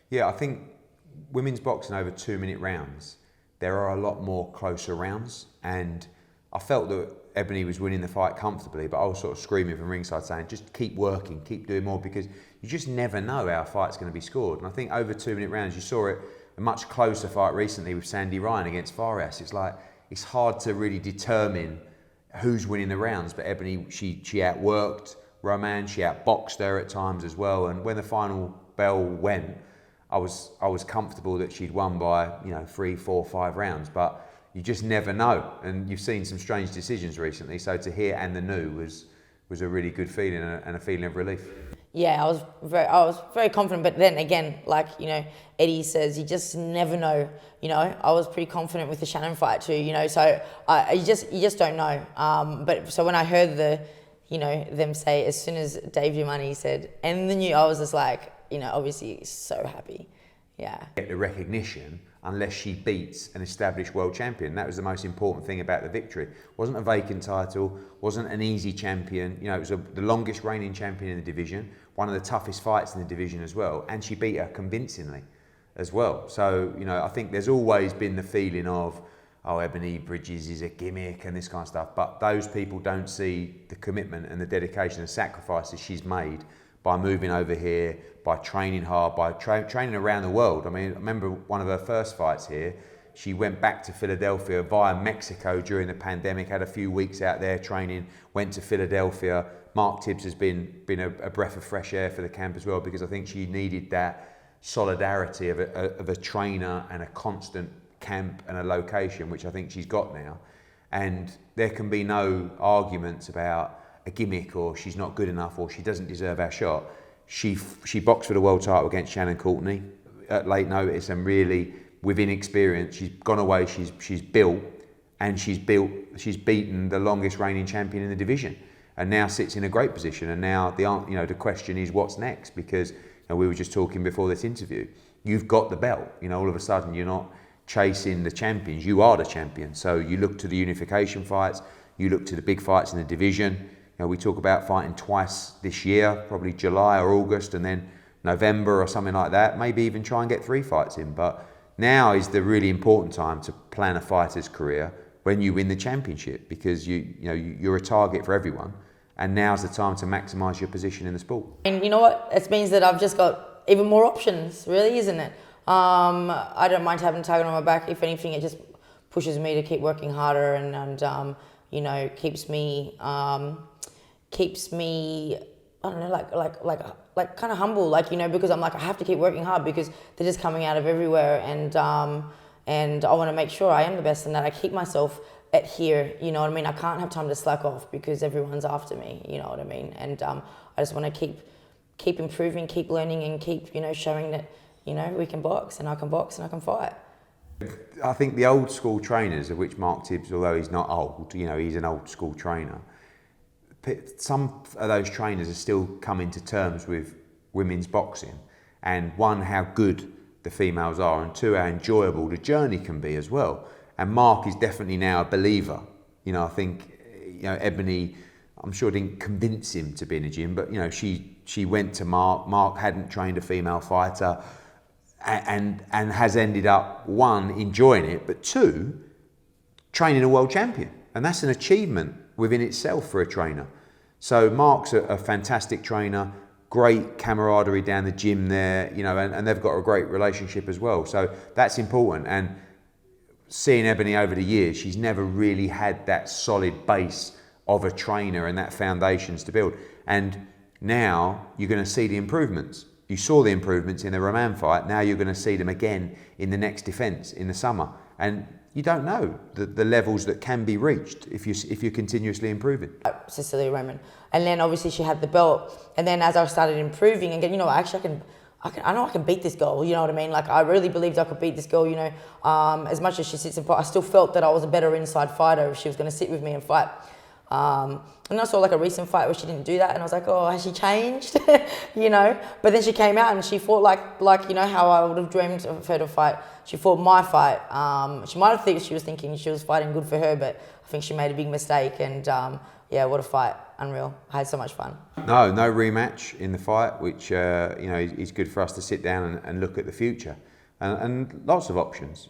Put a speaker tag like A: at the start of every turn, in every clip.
A: Yeah, I think women's boxing over 2-minute rounds, there are a lot more closer rounds, and I felt that Ebanie was winning the fight comfortably, but I was sort of screaming from ringside saying, just keep working, keep doing more, because you just never know how a fight's going to be scored. And I think over 2-minute rounds, you saw it, a much closer fight recently with Sandy Ryan against Farias. It's like, it's hard to really determine who's winning the rounds, but Ebanie, she outworked Roman, she outboxed her at times as well, and when the final bell went, I was comfortable that she'd won by 3, 4, 5 rounds, but you just never know. And you've seen some strange decisions recently, so to hear and the new was a really good feeling and a feeling of relief.
B: Yeah, I was very confident, but then again, like Eddie says, you just never know. I was pretty confident with the Shannon fight too. So you just don't know. But so when I heard them say as soon as Dave Giamatti said and the new, I was just like, obviously so happy. Yeah.
A: Get the recognition unless she beats an established world champion. That was the most important thing about the victory. It wasn't a vacant title, wasn't an easy champion. It was the longest reigning champion in the division, one of the toughest fights in the division as well, and she beat her convincingly as well. So, I think there's always been the feeling of, Ebanie Bridges is a gimmick and this kind of stuff, but those people don't see the commitment and the dedication and sacrifices she's made by moving over here, by training hard, by training around the world. I mean, I remember one of her first fights here, she went back to Philadelphia via Mexico during the pandemic, had a few weeks out there training, went to Philadelphia. Mark Tibbs has been a breath of fresh air for the camp as well, because I think she needed that solidarity of a trainer and a constant camp and a location, which I think she's got now. And there can be no arguments about a gimmick or she's not good enough or she doesn't deserve our shot. She boxed for the world title against Shannon Courtenay at late notice, and really within experience, she's gone away, she's built, and she's beaten the longest reigning champion in the division, and now sits in a great position. And now the question is, what's next? Because we were just talking before this interview, you've got the belt, all of a sudden you're not chasing the champions, you are the champion. So you look to the unification fights, you look to the big fights in the division. We talk about fighting twice this year, probably July or August, and then November or something like that. Maybe even try and get 3 fights in. But now is the really important time to plan a fighter's career when you win the championship, because you're a target for everyone, and now's the time to maximise your position in the sport.
B: And you know what? It means that I've just got even more options, really, isn't it? I don't mind having a target on my back. If anything, it just pushes me to keep working harder and keeps me, I don't know, like kind of humble, because I'm like, I have to keep working hard because they're just coming out of everywhere, and I want to make sure I am the best and that I keep myself at here, you know what I mean? I can't have time to slack off because everyone's after me, you know what I mean? And I just want to keep improving, keep learning, and keep, showing that, we can box and I can fight.
A: I think the old school trainers, of which Mark Tibbs, although he's not old, he's an old school trainer, some of those trainers are still coming to terms with women's boxing, and one, how good the females are, and 2, how enjoyable the journey can be as well. And Mark is definitely now a believer. I think, Ebanie, I'm sure didn't convince him to be in a gym, but she went to Mark. Mark hadn't trained a female fighter, and has ended up, 1, enjoying it, but 2, training a world champion, and that's an achievement within itself for a trainer. So Mark's a fantastic trainer, great camaraderie down the gym there, and they've got a great relationship as well. So that's important. And seeing Ebanie over the years, she's never really had that solid base of a trainer and that foundations to build. And now you're going to see the improvements. You saw the improvements in the Roman fight. Now you're going to see them again in the next defence in the summer. And you don't know the levels that can be reached if you're continuously improving.
B: Cecilia Roman, and then obviously she had the belt, and then as I started improving and getting, actually I know I can beat this girl. You know what I mean? Like, I really believed I could beat this girl. As much as she sits and fight, I still felt that I was a better inside fighter if she was going to sit with me and fight. And I saw like a recent fight where she didn't do that, and I was like, oh, has she changed? But then she came out and she fought like how I would have dreamed of her to fight. She fought my fight. She might have thought she was thinking she was fighting good for her, but I think she made a big mistake and yeah, what a fight. Unreal. I had so much fun.
A: No rematch in the fight, which is good for us to sit down and look at the future, and lots of options.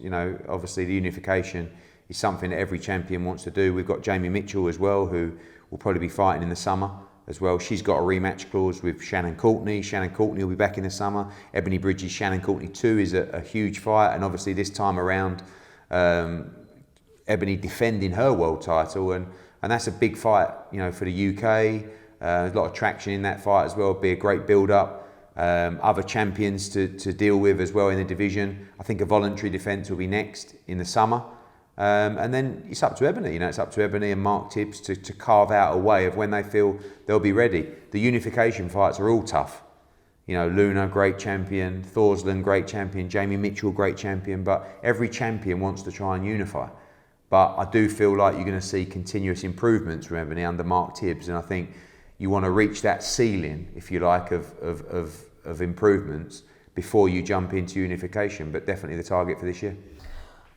A: Obviously the unification is something that every champion wants to do. We've got Jamie Mitchell as well, who will probably be fighting in the summer as well. She's got a rematch clause with Shannon Courtenay. Shannon Courtenay will be back in the summer. Ebanie Bridges, Shannon Courtenay 2 is a huge fight, and obviously this time around, Ebanie defending her world title, and that's a big fight, for the UK. There's a lot of traction in that fight as well. It'll be a great build-up. Other champions to deal with as well in the division. I think a voluntary defence will be next in the summer. And then it's up to Ebanie. It's up to Ebanie and Mark Tibbs to carve out a way of when they feel they'll be ready. The unification fights are all tough. Luna, great champion. Thorsland, great champion. Jamie Mitchell, great champion. But every champion wants to try and unify. But I do feel like you're going to see continuous improvements from Ebanie under Mark Tibbs, and I think you want to reach that ceiling, if you like, of improvements before you jump into unification. But definitely the target for this year.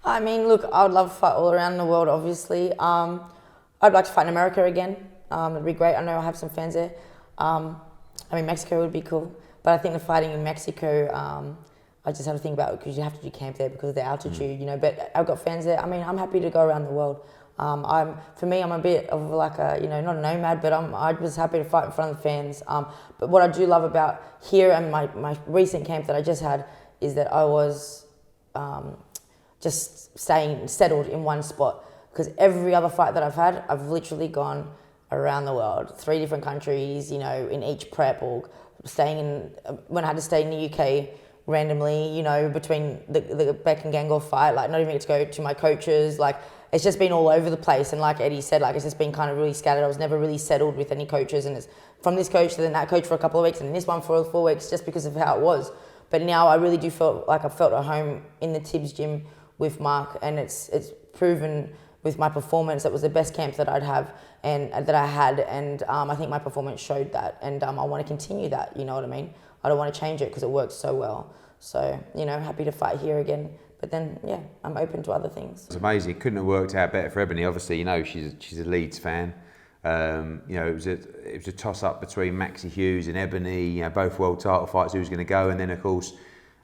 B: I mean, look, I would love to fight all around the world, obviously. I'd like to fight in America again. It'd be great. I know I have some fans there. Mexico would be cool. But I think the fighting in Mexico, I just have to think about it because you have to do camp there because of the altitude, But I've got fans there. I'm happy to go around the world. I'm a bit of like a, not a nomad, but I was happy to fight in front of the fans. But what I do love about here and my recent camp that I just had is that I was just staying settled in one spot, because every other fight that I've had, I've literally gone around the world, 3 different countries, in each prep, or when I had to stay in the UK randomly, between the Beck and Gangor fight, like not even get to go to my coaches, like it's just been all over the place. And like Eddie said, like it's just been kind of really scattered. I was never really settled with any coaches, and it's from this coach to then that coach for a couple of weeks, and then this one for 4 weeks, just because of how it was. But now I really do feel like I felt at home in the Tibbs gym with Mark, and it's proven with my performance. That was the best camp that I'd have and that I had, and I think my performance showed that, and I want to continue that. You know what I mean? I don't want to change it because it works so well. So, happy to fight here again. But then, yeah, I'm open to other things.
A: It's amazing. It couldn't have worked out better for Ebanie. Obviously, she's a Leeds fan. It was a toss-up between Maxi Hughes and Ebanie. Both world title fights. Who was going to go? And then, of course,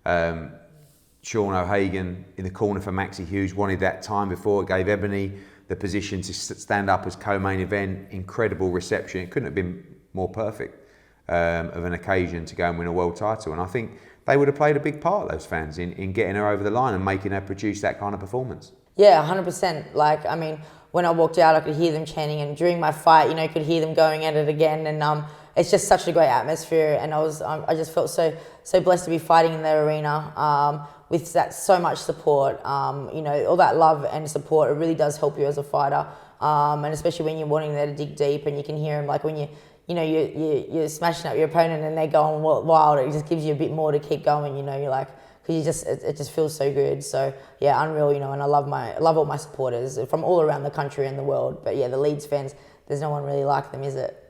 A: Sean O'Hagan in the corner for Maxi Hughes wanted that time before. It gave Ebanie the position to stand up as co-main event. Incredible reception. It couldn't have been more perfect of an occasion to go and win a world title. And I think they would have played a big part, those fans, in getting her over the line and making her produce that kind of performance. Yeah,
B: 100%. When I walked out, I could hear them chanting, and during my fight, could hear them going at it again. And it's just such a great atmosphere, and I just felt so blessed to be fighting in their arena with that so much support. All that love and support, it really does help you as a fighter, and especially when you're wanting there to dig deep, and you can hear them like when you're smashing up your opponent and they're going wild. It just gives you a bit more to keep going. You're like, because it just feels so good. So yeah, unreal. And I love all my supporters from all around the country and the world. But yeah, the Leeds fans, there's no one really like them, is it?